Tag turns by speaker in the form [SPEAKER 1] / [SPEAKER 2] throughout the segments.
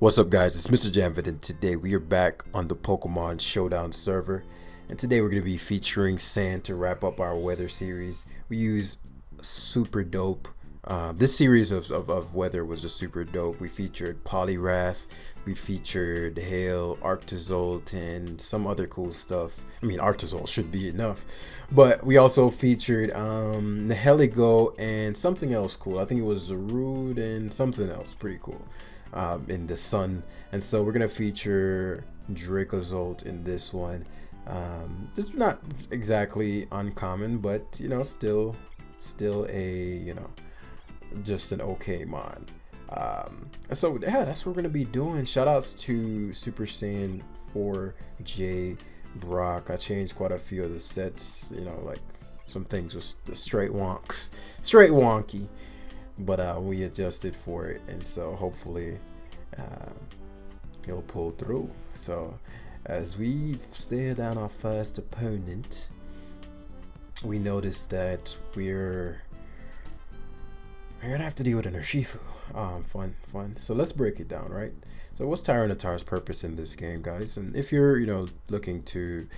[SPEAKER 1] What's up, guys? It's Mr. Jamvid, and today we are back on the Pokemon Showdown server. And today we're going to be featuring Sand to wrap up our weather series. We use super dope. This series of weather was just super dope. We featured Poliwrath, we featured Hail, Arctozolt, and some other cool stuff. I mean, Arctozolt should be enough. But we also featured Nihilego and something else cool. I think it was Zarude and something else pretty cool. In the sun, and so we're gonna feature Dracozolt in this one. It's not exactly uncommon, but still a just an okay mod. So yeah, that's what we're gonna be doing. Shout outs to Super Saiyan 4J Brock. I changed quite a few of the sets, like some things was straight wonky, but we adjusted for it, and so hopefully he'll pull through. So as we stare down our first opponent, we notice that we're gonna have to deal with an Urshifu. Fun. So let's break it down, right? So what's Tyranitar's purpose in this game, guys? And if you're looking to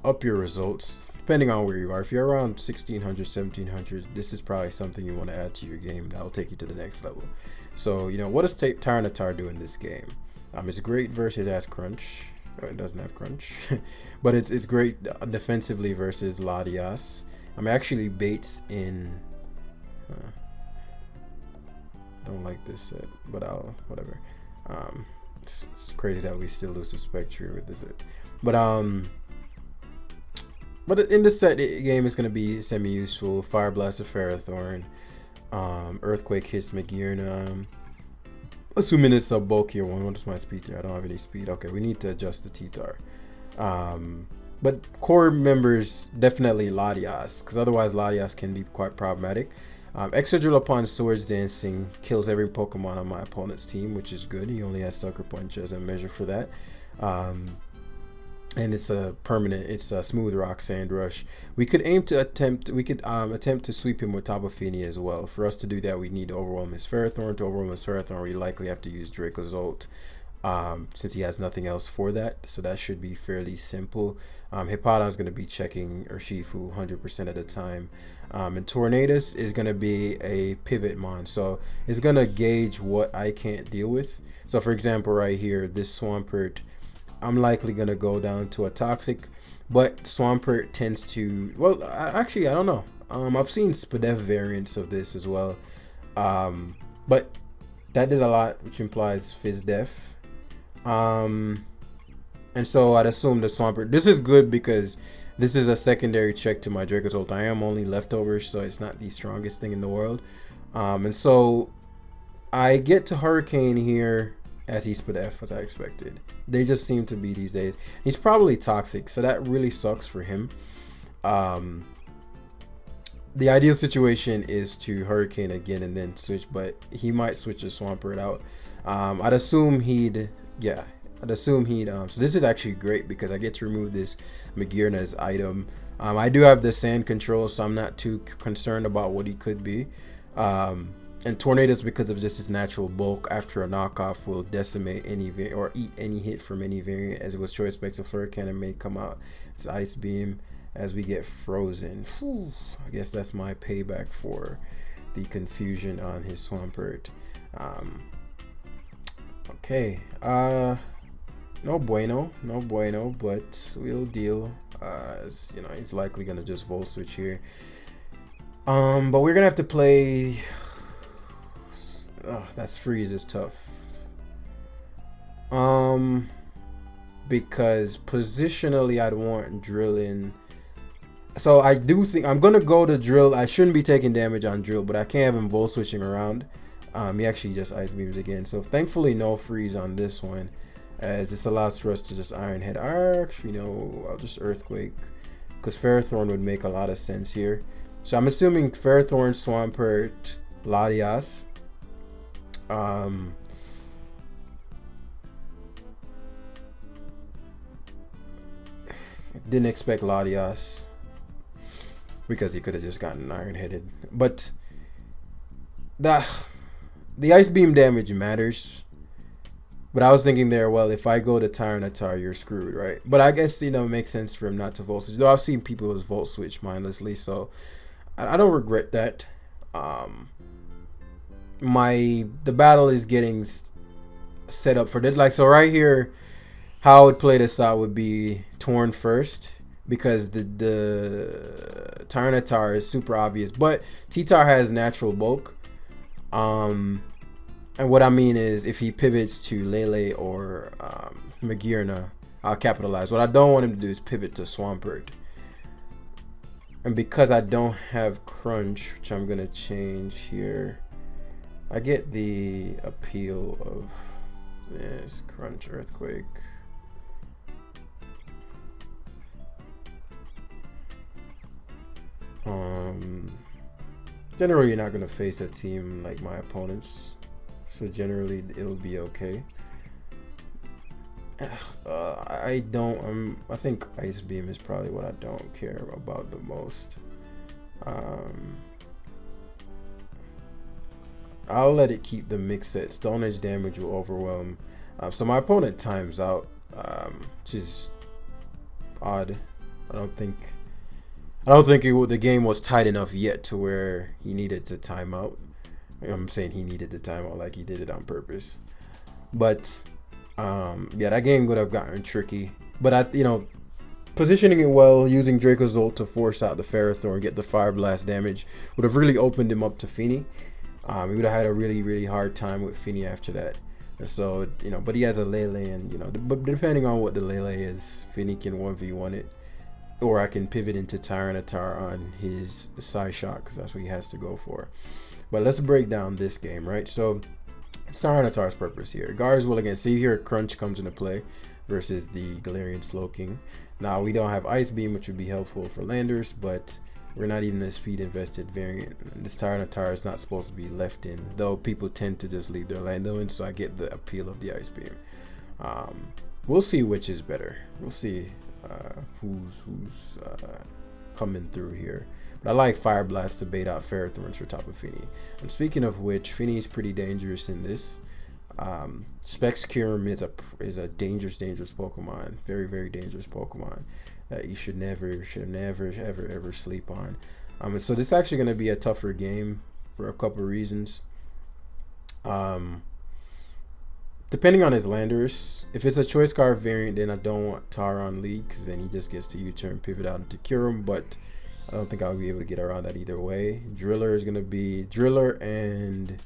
[SPEAKER 1] up your results, depending on where you are, if you're around 1600, 1700, this is probably something you want to add to your game that'll take you to the next level. So what does Tyranitar do in this game? It's great versus Crunch. It doesn't have Crunch, but it's great defensively versus Latias. Actually baits in don't like this set, but whatever. It's crazy that we still lose to Spectre with this set, but in this set game is going to be semi-useful. Fire Blast of Ferrothorn, Earthquake hits Magearna. Assuming it's a bulkier one. What is my speed there? I don't have any speed. Okay, we need to adjust the T-Tar. But core members, definitely Latias, because otherwise Latias can be quite problematic. Extra Drill upon Swords Dancing kills every Pokemon on my opponent's team, which is good. He only has Sucker Punch as a measure for that. And it's a permanent. It's a Smooth Rock Sand Rush. We could attempt to sweep him with Tapu Fini as well. For us to do that, we need to overwhelm his Ferrothorn. To overwhelm his Ferrothorn, we likely have to use Dracozolt, since he has nothing else for that. So that should be fairly simple. Hippowdon is going to be checking Urshifu 100% of the time. And Tornadus is going to be a pivot mon. So it's going to gauge what I can't deal with. So for example, right here, this Swampert, I'm likely going to go down to a Toxic, but Swampert tends to, well, actually, I don't know. I've seen Spadef variants of this as well. But that did a lot, which implies Fizdef. And so I'd assume the Swampert, this is good because this is a secondary check to my Dracozolt. I am only leftovers, so it's not the strongest thing in the world. And so I get to Hurricane here as he's Spadef, as I expected. They just seem to be these days. He's probably Toxic, so that really sucks for him. The ideal situation is to Hurricane again and then switch, but he might switch the Swampert out. I'd assume he'd, so this is actually great because I get to remove this Magearna's item. I do have the sand control, so I'm not too concerned about what he could be. And Tornadoes, because of just his natural bulk after a knockoff, will decimate any or eat any hit from any variant, as it was Choice Specs of Flare Cannon may come out. It's Ice Beam as we get frozen. Whew, I guess that's my payback for the confusion on his Swampert. Okay, no bueno, but we'll deal. As he's likely gonna just Volt Switch here. But we're gonna have to play. Oh, that's Freeze is tough. Because positionally I'd want Drill in. So I do think I'm gonna go to Drill. I shouldn't be taking damage on Drill, but I can't have him Volt Switching around. He actually just Ice Beams again. So thankfully no Freeze on this one, as this allows for us to just Iron Head. Actually no, I'll just Earthquake, because Ferrothorn would make a lot of sense here. So I'm assuming Ferrothorn, Swampert, Latias. Didn't expect Latias because he could have just gotten Iron Headed, but the Ice Beam damage matters. But I was thinking there, well, if I go to Tyranitar, you're screwed, right? But I guess, you know, it makes sense for him not to volt switch. Though I've seen people who's volt switch mindlessly, so I don't regret that. The battle is getting set up for this. Like, so right here, how I would play this out would be Torn first, because the Tyranitar is super obvious, but T-Tar has natural bulk. And what I mean is, if he pivots to Lele or Magirna, I'll capitalize. What I don't want him to do is pivot to Swampert. And because I don't have Crunch, which I'm going to change here, I get the appeal of this Crunch Earthquake. Generally, you're not going to face a team like my opponents, so generally it'll be okay. I think Ice Beam is probably what I don't care about the most. I'll let it keep the mix set. Stone Edge damage will overwhelm. So my opponent times out, which is odd. I don't think the game was tight enough yet to where he needed to time out. I'm saying he needed to time out like he did it on purpose. But yeah, that game would have gotten tricky. But positioning it well, using Draco's ult to force out the Ferrothorn and get the Fire Blast damage would have really opened him up to Fini. He would have had a really, really hard time with Fini after that. And so, but he has a Lele, and but depending on what the Lele is, Fini can 1v1 it. Or I can pivot into Tyranitar on his side shot, because that's what he has to go for. But let's break down this game, right? So Tyranitar's purpose here. Guards will again see here Crunch comes into play versus the Galarian Slowking. Now we don't have Ice Beam, which would be helpful for landers, but we're not even a speed invested variant. This Tyranitar is not supposed to be left in, though people tend to just leave their Lando in, so I get the appeal of the Ice Beam. We'll see which is better. We'll see who's coming through here. But I like Fire Blast to bait out Ferrothorns for top of Fini. And speaking of which, Fini is pretty dangerous in this. Specs Kyurem is a dangerous Pokemon. Very, very dangerous Pokemon that you should never ever sleep on. So this is actually going to be a tougher game for a couple of reasons. Depending on his landers, if it's a choice card variant, then I don't want Tar on lead, because then he just gets to U-turn, pivot out into Kyurem, but I don't think I'll be able to get around that either way. Driller is going to be Driller and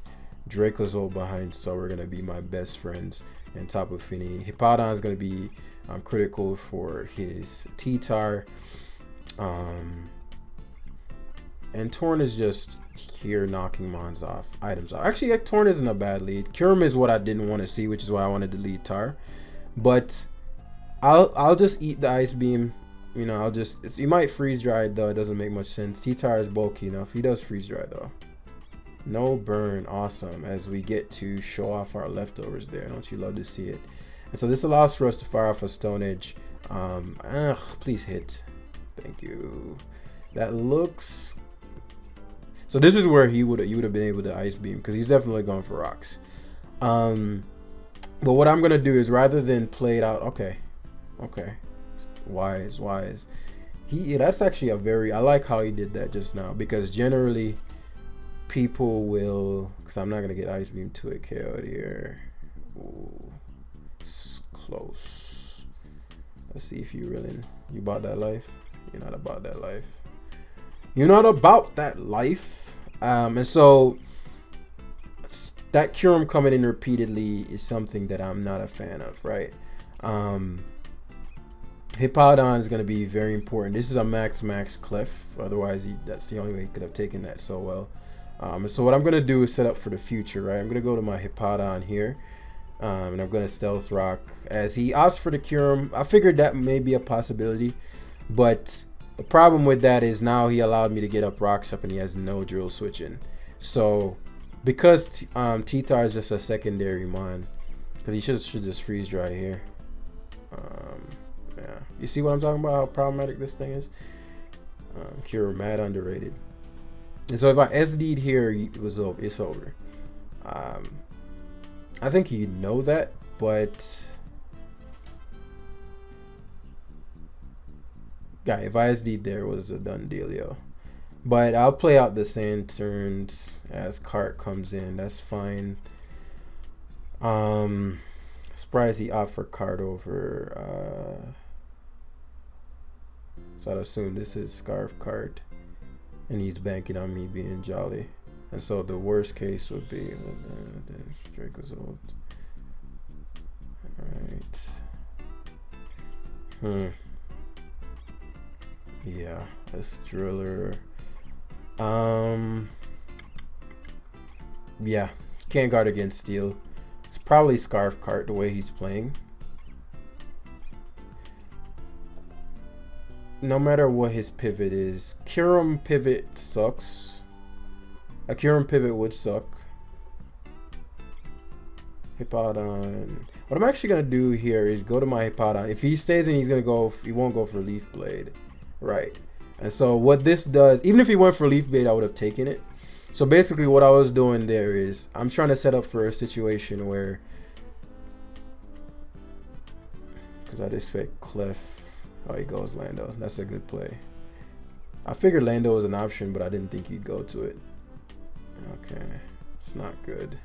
[SPEAKER 1] Dracozolt behind, so we're going to be my best friends. And top of Fini, Hippowdon is going to be critical for his T-Tar. And Torn is just here knocking items off. Actually, Torn isn't a bad lead. Kyurem is what I didn't want to see, which is why I wanted to lead Tar. But I'll just eat the Ice Beam. You might freeze dry it, though. It doesn't make much sense. T-Tar is bulky enough. He does freeze dry though. No burn, awesome. As we get to show off our leftovers there. Don't you love to see it? And so this allows for us to fire off a Stone Edge. Please hit. Thank you. That looks. So this is where you would have been able to Ice Beam, because he's definitely going for rocks. But what I'm gonna do is, rather than play it out, okay, wise. That's actually I like how he did that just now, because generally people will, because I'm not gonna get Ice Beam to it KO'd here. Ooh, it's close. Let's see if you bought that life. You're not about that life. You're not about that life. And so that Kyurem coming in repeatedly is something that I'm not a fan of, right? Hippowdon is going to be very important. This is a max Clef. Otherwise, that's the only way he could have taken that so well. And so what I'm going to do is set up for the future, right? I'm going to go to my Hippowdon here. And I'm going to Stealth Rock. As he asked for the Kyurem, I figured that may be a possibility. But the problem with that is now he allowed me to get up rocks up, and he has no drill switching. So because T-Tar is just a secondary mon, because he should just freeze dry here. Yeah, you see what I'm talking about? How problematic this thing is. Kyurem mad underrated. And so if I SD'd here, it's over. I think you know that, but yeah, if ISD there was a done deal, yo. But I'll play out the sand turns as Cart comes in. That's fine. Surprised he opted for Cart over. So I'd assume this is Scarf Cart, and he's banking on me being jolly. And so the worst case would be Draco's old. Alright. Yeah, this driller. Yeah, can't guard against steel. It's probably Scarf Cart the way he's playing. No matter what his pivot is, Kyurem pivot sucks. A Kyurem pivot would suck. Hippowdon. What I'm actually gonna do here is go to my Hippowdon. If he stays in, he's gonna go. He won't go for Leaf Blade, right? And so what this does, even if he went for Leaf Blade, I would have taken it. So basically, what I was doing there is I'm trying to set up for a situation where, because I'd expect Clef. Oh, he goes Lando. That's a good play. I figured Lando was an option, but I didn't think he'd go to it. Okay, it's not good.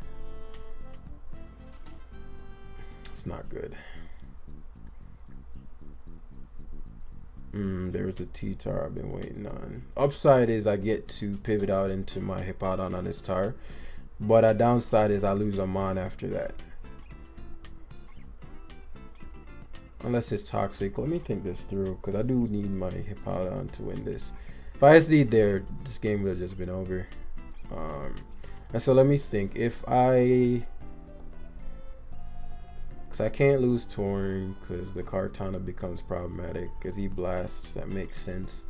[SPEAKER 1] It's not good. There's a T-Tar I've been waiting on. Upside is I get to pivot out into my Hippowdon on this Tar. But a downside is I lose a Mon after that. Unless it's toxic. Let me think this through, because I do need my Hippowdon to win this. If I SD there, this game would have just been over. And so let me think. If I... Because I can't lose Torn, because the Kartana becomes problematic. Because he blasts, that makes sense.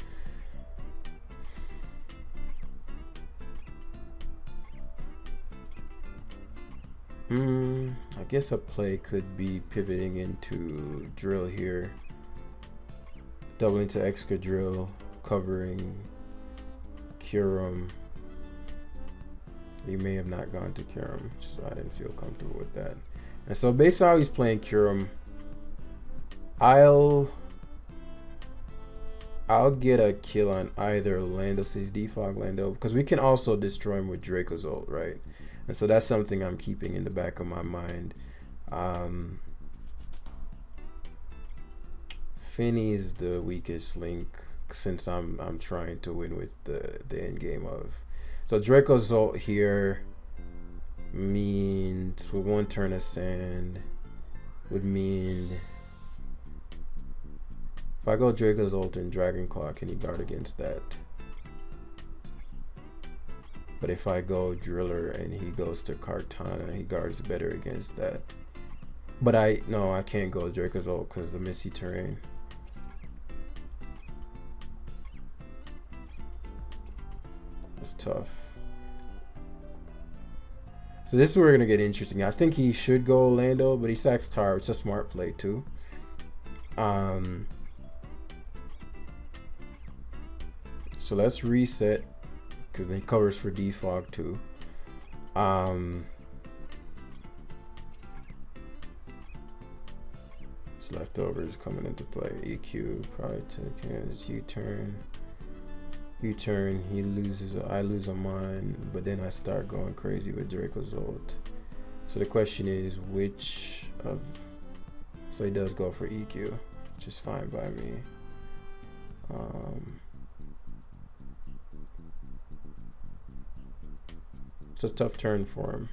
[SPEAKER 1] I guess a play could be pivoting into drill here, doubling to extra drill, covering Kyurem. He may have not gone to Kyurem, so I didn't feel comfortable with that. And so based on how he's playing Kyurem, I'll get a kill on either Lando, says defog Lando, because we can also destroy him with Draco's ult, right? And so that's something I'm keeping in the back of my mind. Finny is the weakest link since I'm trying to win with the end game of. So Draco's ult here means with one turn of sand would mean if I go Draco's ult and Dragon Claw, can he guard against that? But if I go Driller and he goes to Kartana, he guards better against that. But I can't go Draco's ult because the Missy terrain. That's tough. So this is where we're gonna get interesting. I think he should go Lando, but he sacks Tar. It's a smart play too. So let's reset, because he covers for defog too. His leftovers coming into play. EQ probably taking his U-turn. U-turn, he loses. I lose a mine, but then I start going crazy with Draco's ult. So the question is, which of? So he does go for EQ, which is fine by me. It's a tough turn for him.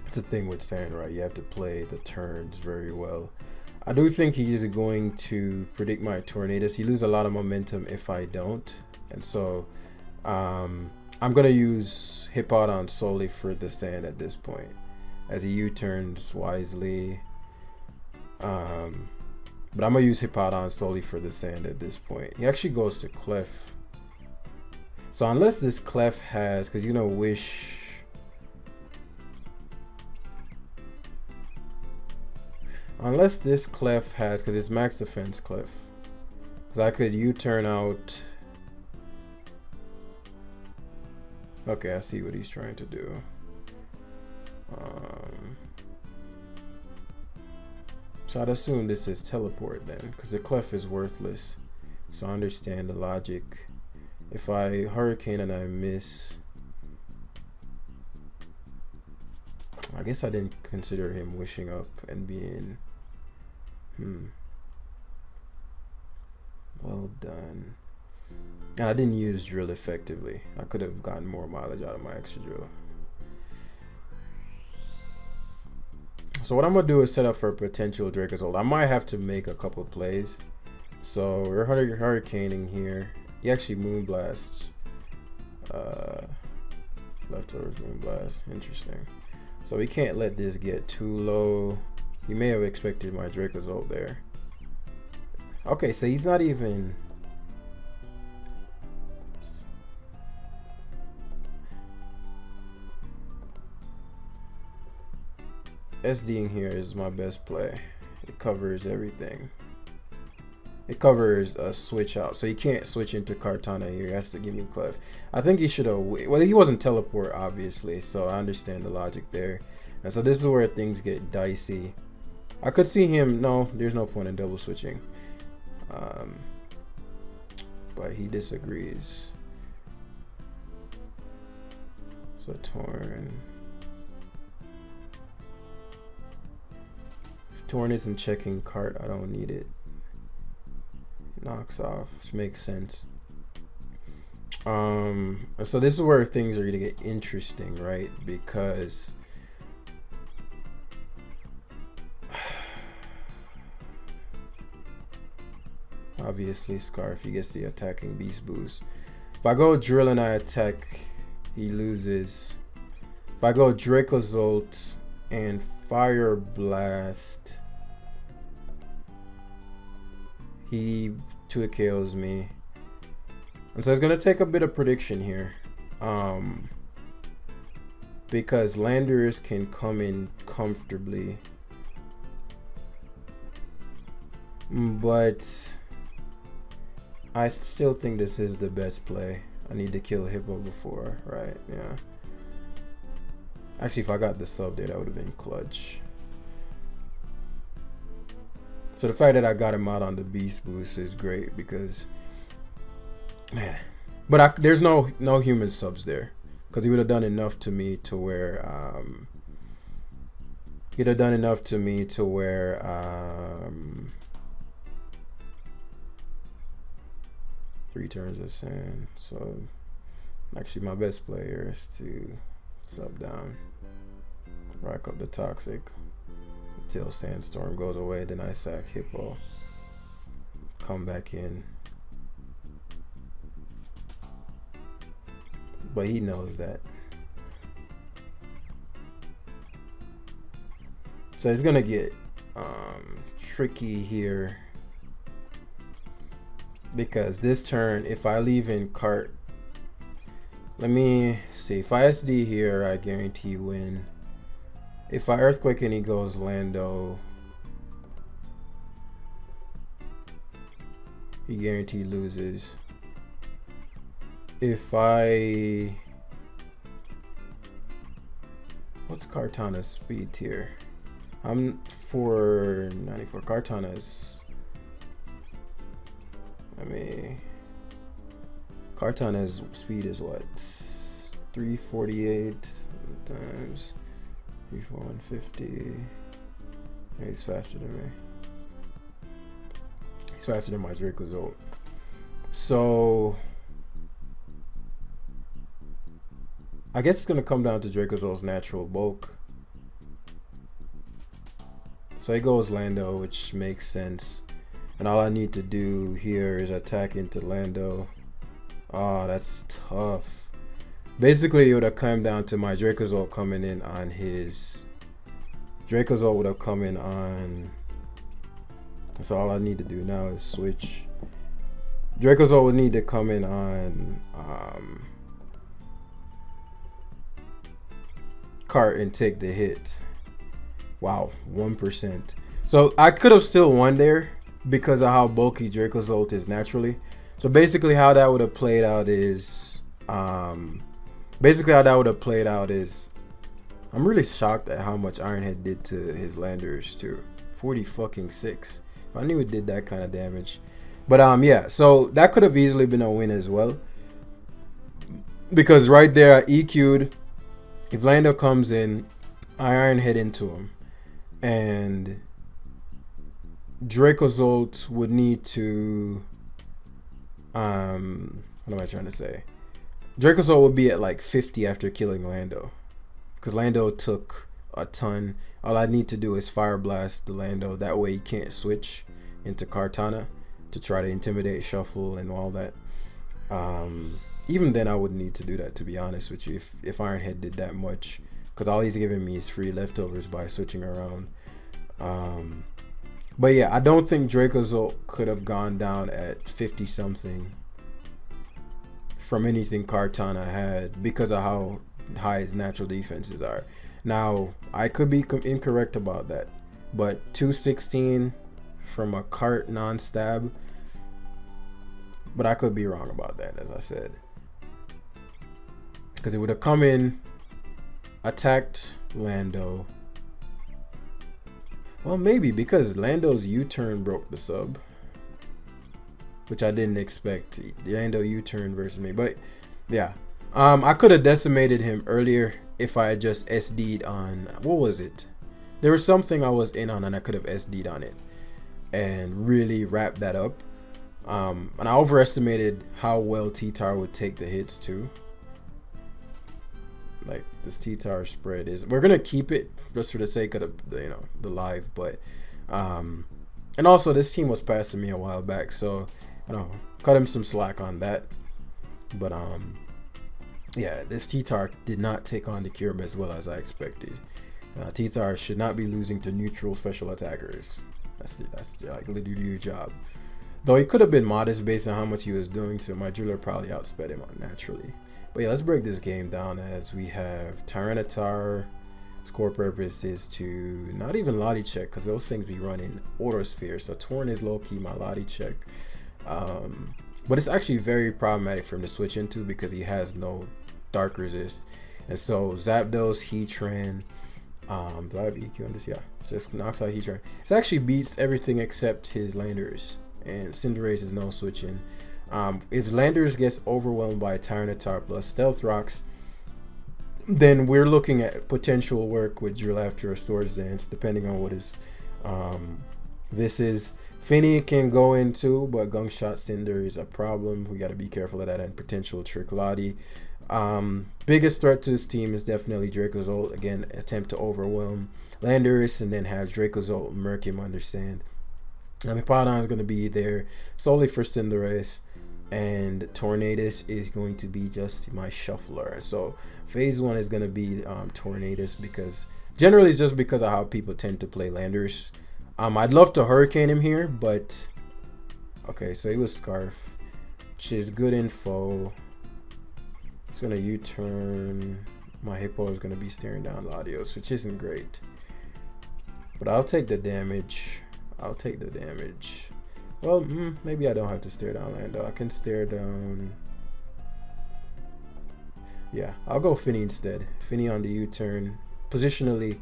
[SPEAKER 1] It's a thing with sand, right? You have to play the turns very well. I do think he's going to predict my tornadoes. He loses a lot of momentum if I don't. And so I'm going to use Hippowdon solely for the sand at this point, as he U-turns wisely. But I'm going to use Hippowdon solely for the sand at this point. He actually goes to Clef. So unless this Clef has, because you're going to wish... Unless this Clef has, because it's max defense Clef. Because I could U-turn out Okay, I see what he's trying to do. So I'd assume this is teleport then, because the clef is worthless. So I understand the logic. If I hurricane and I miss, I guess I didn't consider him wishing up and being, well done. And I didn't use drill effectively. I could have gotten more mileage out of my extra drill. So what I'm gonna do is set up for a potential Dracozold. I might have to make a couple plays. So we're hurricaning here. He actually Moonblast. Leftovers Moonblast. Interesting. So we can't let this get too low. He may have expected my Dracozold there. Okay, so he's not even. SDing here is my best play. It covers everything. It covers a switch out, so he can't switch into Kartana here. He has to give me clef. I think he should have. Well, he wasn't teleport, obviously, so I understand the logic there. And so this is where things get dicey. I could see him. No, there's no point in double switching. But he disagrees. So Torn. If Torn isn't checking cart, I don't need it. Knocks off, which makes sense. So this is where things are gonna get interesting, right? Because obviously Scarf, he gets the attacking beast boost. If I go drill and I attack, he loses. If I go Dracozolt and Fire Blast, he 2 KOs me. And so it's gonna take a bit of prediction here. Because landers can come in comfortably. But I still think this is the best play. I need to kill Hippo before, right? Yeah. Actually, if I got the sub there, that would have been clutch. So the fact that I got him out on the beast boost is great because, man. But there's no human subs there because he would have done enough to me to where he'd have done enough to me to where 3 turns of sand. So actually my best player is to sub down, rack up the toxic until sandstorm goes away. Then I sack Hippo, come back in. But he knows that. So it's gonna get tricky here. Because this turn, if I leave in cart, let me see. If I SD here, I guarantee win. If I earthquake and he goes Lando, he guaranteed loses. If I, what's Kartana's speed tier? I'm 494. Kartana's, Kartana's speed is what? 348 times 34150. He's faster than me. He's faster than my Dracozolt. So I guess it's gonna come down to Dracozolt's natural bulk. So he goes Lando, which makes sense. And all I need to do here is attack into Lando. Oh, that's tough. Basically, it would have come down to my Dracozolt coming in on his. Dracozolt would have come in on. So all I need to do now is switch. Dracozolt would need to come in on cart and take the hit. Wow, 1%. So I could have still won there because of how bulky Dracozolt is naturally. So basically how that would have played out is Basically, how that would have played out is, I'm really shocked at how much Ironhead did to his landers too. 40 fucking 6. If I knew it did that kind of damage. But yeah, so that could have easily been a win as well. Because right there I EQ'd. If Lando comes in, I Ironhead into him. And Draco's ult would need to what am I trying to say? Draco's ult would be at like 50 after killing Lando. Because Lando took a ton. All I need to do is fire blast the Lando. That way he can't switch into Kartana to try to intimidate, shuffle, and all that. Even then I wouldn't need to do that, to be honest with you, if Ironhead did that much. Because all he's giving me is free leftovers by switching around. But yeah, I don't think Draco's ult could have gone down at 50 something from anything Kartana had because of how high his natural defenses are. Now, I could be incorrect about that, but 216 from a cart non-stab, but I could be wrong about that, as I said. Because it would have come in, attacked Lando. Well, maybe because Lando's U-turn broke the sub, which I didn't expect. The Lando U-turn versus me, but yeah. I could have decimated him earlier if I had just SD'd on, what was it? There was something I was in on and I could have SD'd on it and really wrapped that up. And I overestimated how well T-Tar would take the hits too. Like this T-Tar spread is, we're gonna keep it just for the sake of the live, but and also this team was passing me a while back, so cut him some slack on that. But yeah, this T-Tar did not take on the Kyurem as well as I expected. T-Tar should not be losing to neutral special attackers. That's like literally your job. Though he could have been modest based on how much he was doing, so my driller probably outsped him naturally. But yeah, let's break this game down as we have Tyranitar. Score purpose is to not even Lottie check because those things we run in Autosphere. So Torn is low key my Lottie check. But it's actually very problematic for him to switch into because he has no dark resist. And so Zapdos, Heatran. Do I have EQ on this? Yeah. So it knocks out Heatran. It actually beats everything except his Landers. And Cinderace is no switching. If Landers gets overwhelmed by Tyranitar plus Stealth Rocks, then we're looking at potential work with Drill after a Swords Dance, depending on what his this is. Finny can go into, but Gunk Shot Cinder is a problem. We got to be careful of that, and potential Trick Lottie. Biggest threat to his team is definitely Draco's ult. Again, attempt to overwhelm Landers and then have Draco's ult murk him under sand. Hippowdon is going to be there solely for Cinderace, and Tornadus is going to be just my shuffler. So phase 1 is going to be Tornadus, because generally it's just because of how people tend to play Landers. I'd love to Hurricane him here, but okay, so he was Scarf, which is good info. It's going to U-turn. My Hippo is going to be staring down Latios, which isn't great, but I'll take the damage. I'll take the damage. Well, maybe I don't have to stare down Lando. I can stare down. Yeah, I'll go Finny instead. Finny on the U-turn. Positionally,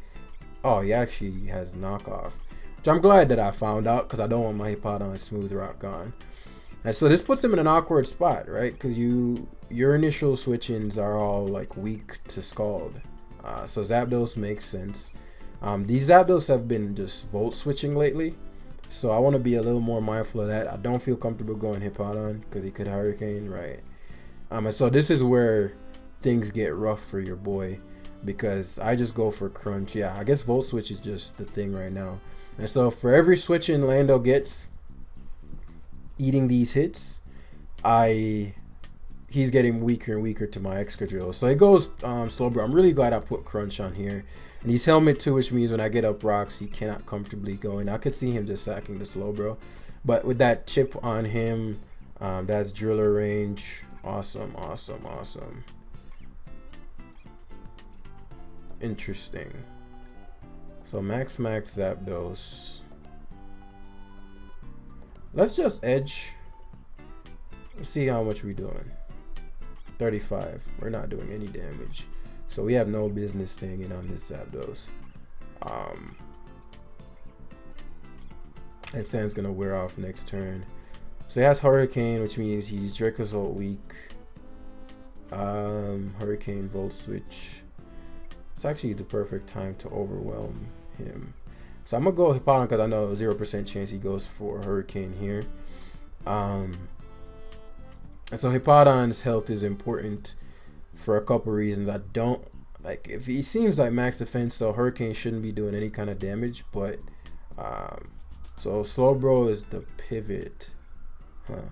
[SPEAKER 1] oh, he actually has knockoff, which I'm glad that I found out because I don't want my Hippowdon Smooth Rock gone. And so this puts him in an awkward spot, right? Because your initial switch-ins are all like weak to Scald. So Zapdos makes sense. These Zapdos have been just Volt switching lately, so I want to be a little more mindful of that. I don't feel comfortable going Hippowdon because he could Hurricane, right? And so this is where things get rough for your boy, because I just go for Crunch. Yeah, I guess Volt Switch is just the thing right now. And so for every switch in Lando gets eating these hits, he's getting weaker and weaker to my Excadrill. So it goes Slowbro. I'm really glad I put Crunch on here. And he's Helmet 2, which means when I get up rocks, he cannot comfortably go in. I could see him just sacking the Slowbro. But with that chip on him, that's Driller range. Awesome, awesome, awesome. Interesting. So Max Zapdos. Let's just edge. Let's see how much we doing. 35. We're not doing any damage. So we have no business staying in on this Zapdos. And Sand's gonna wear off next turn. So he has Hurricane, which means he's Dracozolt weak. Hurricane Volt Switch. It's actually the perfect time to overwhelm him. So I'm gonna go Hippowdon because I know 0% chance he goes for Hurricane here. And so Hippowdon's health is important for a couple reasons. I don't like if he seems like max defense, so Hurricane shouldn't be doing any kind of damage. But so Slowbro is the pivot, huh?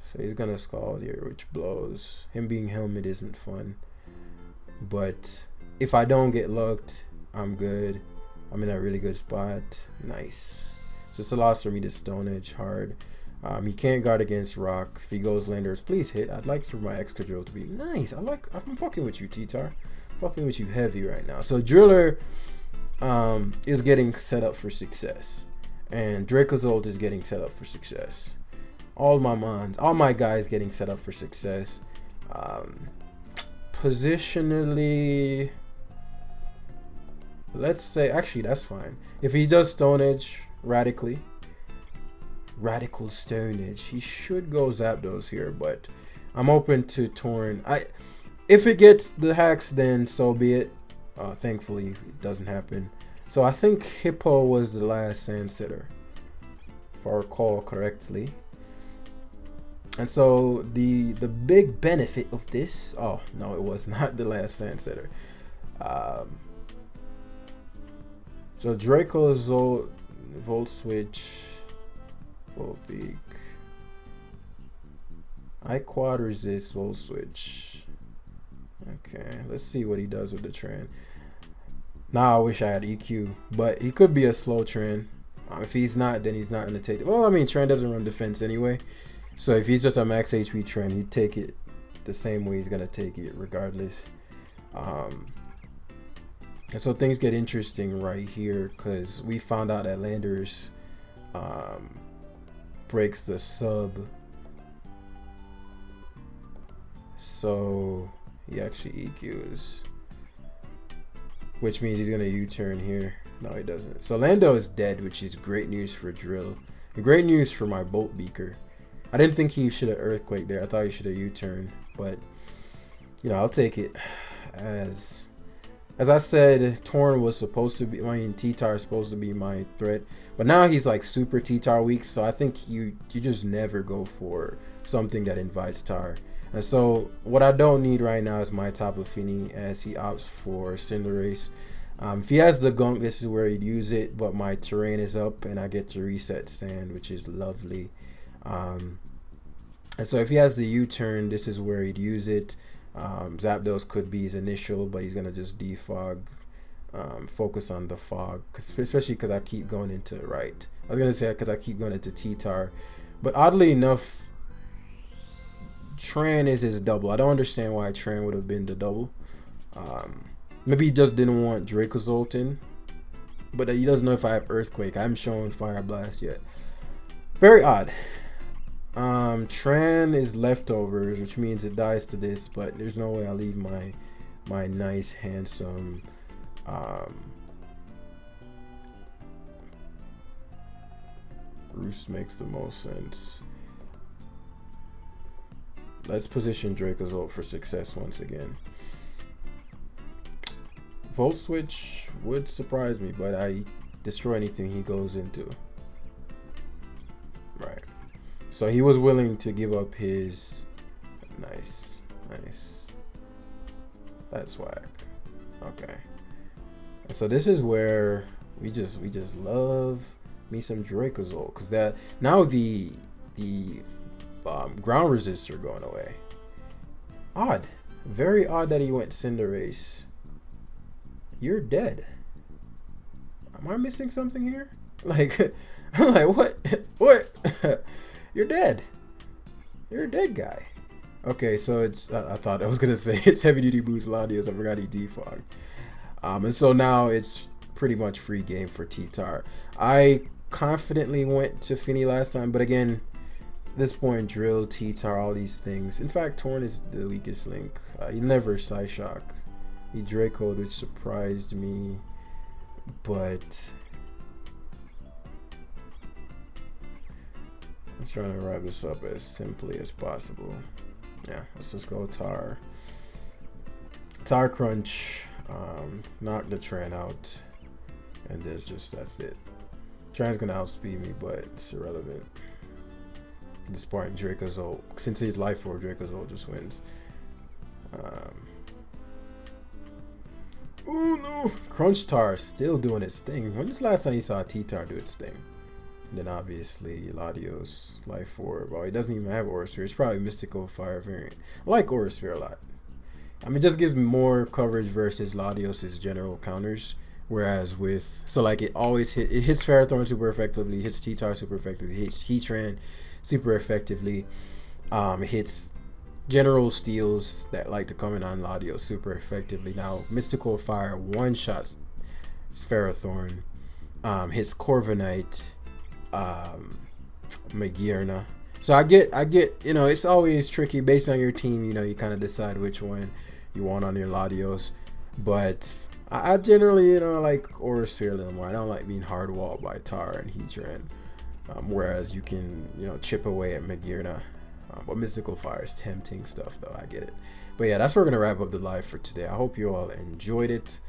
[SPEAKER 1] So he's gonna Scald here, which blows. Him being Helmet isn't fun, but if I don't get lucked, I'm good. I'm in a really good spot. Nice. So it's a loss for me to Stone Edge hard. He can't guard against Rock. If he goes Landers, please hit. I'd like for my Excadrill to be nice. I'm fucking with you, T-Tar. Fucking with you heavy right now. So Driller is getting set up for success, and Dracozolt is getting set up for success. All my guys getting set up for success. Positionally, let's say, actually that's fine. If he does Stone Edge radical Stone Edge, he should go Zapdos here, but I'm open to Torn. If it gets the hacks, then so be it. Thankfully it doesn't happen. So I think Hippo was the last Sand Setter, if I recall correctly. And so the big benefit of this, oh no, it was not the last Sand Setter. So Dracozolt, Volt Switch, Volbeak. I quad resist Volt Switch. Okay, let's see what he does with the Tran. Now I wish I had EQ, but he could be a slow Tran. If he's not, then he's not gonna take it. Well, I mean, Tran doesn't run defense anyway. So if he's just a max HP Tran, he'd take it the same way he's gonna take it regardless. And so things get interesting right here because we found out that Landers breaks the sub. So he actually EQs, which means he's gonna U-turn here. No, he doesn't. So Lando is dead, which is great news for Drill. And great news for my Bolt Beaker. I didn't think he should have Earthquake there. I thought he should have U-turned, but you know, I'll take it. As I said, Torn was supposed to be, I mean, T-Tar is supposed to be my threat, but now he's like super T-Tar weak, so I think you just never go for something that invites Tar. And so what I don't need right now is my Tapu Fini as he opts for Cinderace. If he has the Gunk, this is where he'd use it, but my terrain is up and I get to reset Sand, which is lovely. And so if he has the U-turn, this is where he'd use it. Zapdos could be his initial, but he's gonna just defog, focus on the fog, especially because I keep going into right. I was gonna say because I keep going into T-Tar, but oddly enough, Tran is his double. I don't understand why Tran would have been the double. Maybe he just didn't want Dracozolt in, but he doesn't know if I have Earthquake. I haven't shown Fire Blast yet. Very odd. Tran is leftovers, which means it dies to this, but there's no way I leave my nice handsome Roost makes the most sense. Let's position Dracozolt for success once again. Volt Switch would surprise me, but I destroy anything he goes into. Right. So he was willing to give up his nice. That's whack. Okay. And so this is where we just love me some Dracozolt, because that now the ground resists are going away. Odd. Very odd that he went Cinderace. You're dead. Am I missing something here? Like, I'm like, what? You're dead. You're a dead guy. Okay, so it's, I thought I was going to say it's heavy duty boost Latios. I forgot he defogged. And so now it's pretty much free game for T-Tar. I confidently went to Fini last time, but again, At this point, Drill, T-Tar, all these things. In fact, Torn is the weakest link. He never Psyshock. He Draco'd, which surprised me, but I'm trying to wrap this up as simply as possible. Yeah, let's just go Tar. Tar Crunch, knock the Tran out, and that's it. Tran's gonna outspeed me, but it's irrelevant. This part, Draco's ult, since he's life orb, Draco's ult just wins. Oh no! Crunch Tar still doing its thing. When was the last time you saw T-Tar do its thing? And then obviously Latios, life orb. Well, he doesn't even have Aura Sphere. It's probably Mystical Fire variant. I like Aura Sphere a lot. I mean, it just gives me more coverage versus Latios' general counters. Whereas with, so like it always hits Ferrothorn super effectively, hits T-Tar super effectively, hits Heatran super effectively, it hits general steals that like to come in on Latios super effectively. Now, Mystical Fire one-shots Ferrothorn, hits Corviknight, Magearna. So I get, you know, it's always tricky based on your team. You know, you kind of decide which one you want on your Latios, but I generally, you know, like Aura Sphere a little more. I don't like being hard walled by Tar and Heatran, whereas you can, you know, chip away at Magearna. But Mystical Fire is tempting stuff, though. I get it. But yeah, that's where we're gonna wrap up the live for today. I hope you all enjoyed it.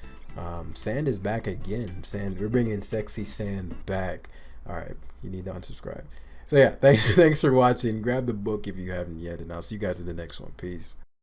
[SPEAKER 1] Sand is back again. Sand, we're bringing sexy Sand back. All right, you need to unsubscribe. So yeah, thanks for watching. Grab the book if you haven't yet, and I'll see you guys in the next one. Peace.